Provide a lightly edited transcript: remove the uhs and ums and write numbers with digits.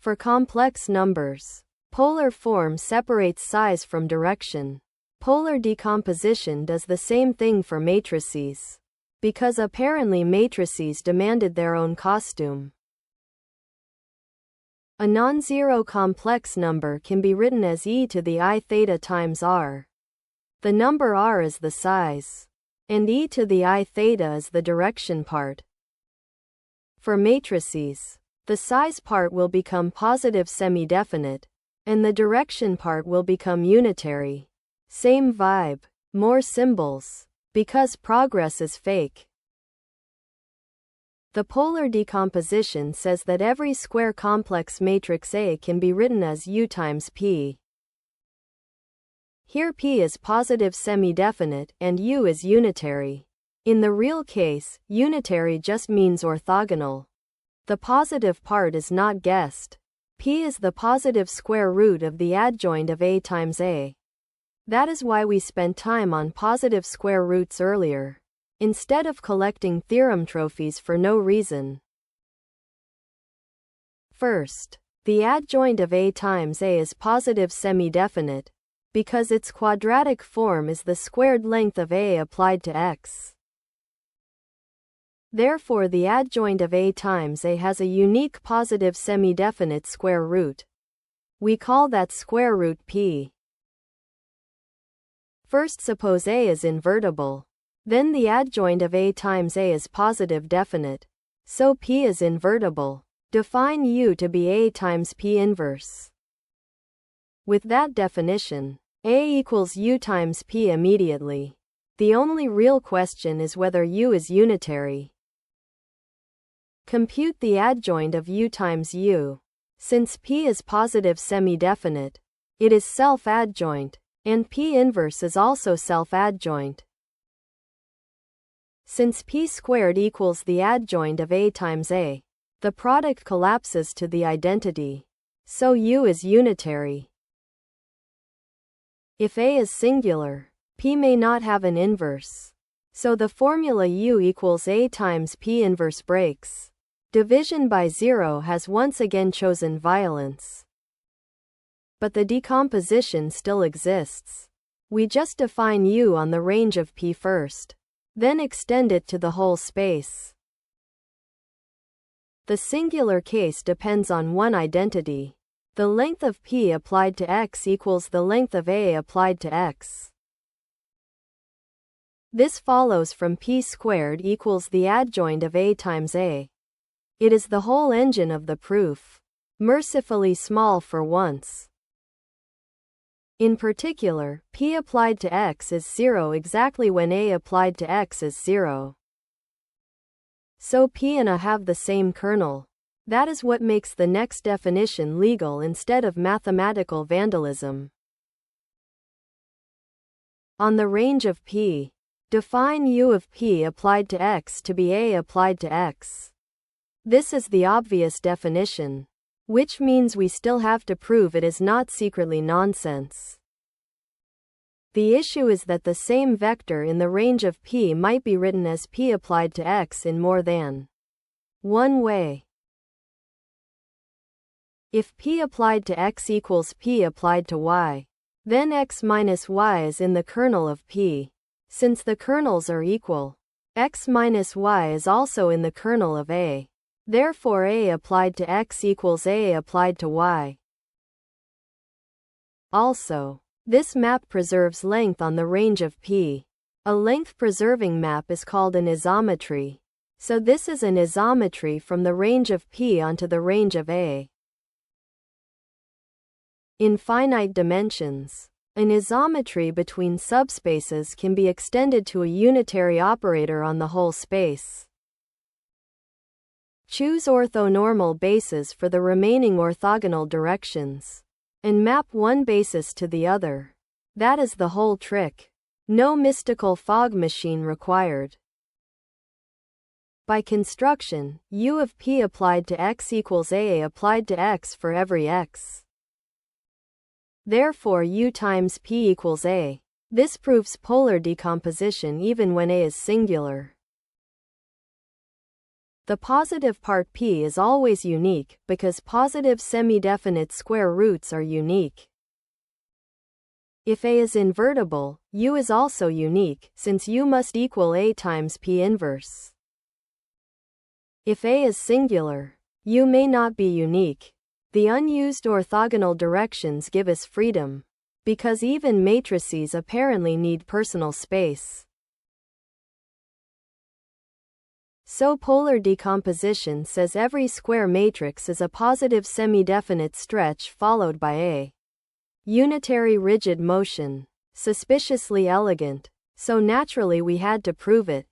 For complex numbers, polar form separates size from direction. Polar decomposition does the same thing for matrices, because apparently matrices demanded their own costume. A non-zero complex number can be written as e to the I theta times r. The number r is the size, and e to the I theta is the direction part. For matrices, the size part will become positive semi-definite, and the direction part will become unitary. Same vibe, more symbols, because progress is fake. The polar decomposition says that every square complex matrix A can be written as U times P. Here P is positive semi-definite and U is unitary. In the real case, unitary just means orthogonal. The positive part is not guessed. P is the positive square root of the adjoint of A times A. That is why we spent time on positive square roots earlier, instead of collecting theorem trophies for no reason. First, the adjoint of A times A is positive semi-definite, because its quadratic form is the squared length of A applied to x. Therefore the adjoint of A times A has a unique positive semi-definite square root. We call that square root P. First suppose A is invertible. Then the adjoint of A times A is positive definite. So P is invertible. Define U to be A times P inverse. With that definition, A equals U times P immediately. The only real question is whether U is unitary. Compute the adjoint of U times U. Since P is positive semi-definite, it is self-adjoint, and P inverse is also self-adjoint. Since P squared equals the adjoint of A times A, the product collapses to the identity. So U is unitary. If A is singular, P may not have an inverse. So the formula U equals A times P inverse breaks. Division by zero has once again chosen violence. But the decomposition still exists. We just define U on the range of P first, then extend it to the whole space. The singular case depends on one identity. The length of P applied to x equals the length of A applied to x. This follows from P squared equals the adjoint of A times A. It is the whole engine of the proof. Mercifully small for once. In particular, P applied to x is 0 exactly when A applied to x is 0. So P and A have the same kernel. That is what makes the next definition legal instead of mathematical vandalism. On the range of P, define U of P applied to x to be A applied to x. This is the obvious definition, which means we still have to prove it is not secretly nonsense. The issue is that the same vector in the range of P might be written as P applied to x in more than one way. If P applied to x equals P applied to y, then x minus y is in the kernel of P. Since the kernels are equal, x minus y is also in the kernel of A. Therefore A applied to x equals A applied to y. Also, this map preserves length on the range of P. A length-preserving map is called an isometry. So this is an isometry from the range of P onto the range of A. In finite dimensions, an isometry between subspaces can be extended to a unitary operator on the whole space. Choose orthonormal bases for the remaining orthogonal directions, and map one basis to the other. That is the whole trick. No mystical fog machine required. By construction, U of P applied to x equals A applied to x for every x. Therefore U times P equals A. This proves polar decomposition even when A is singular. The positive part P is always unique, because positive semi-definite square roots are unique. If A is invertible, U is also unique, since U must equal A times P inverse. If A is singular, U may not be unique. The unused orthogonal directions give us freedom, because even matrices apparently need personal space. So polar decomposition says every square matrix is a positive semi-definite stretch followed by a unitary rigid motion. Suspiciously elegant. So naturally we had to prove it.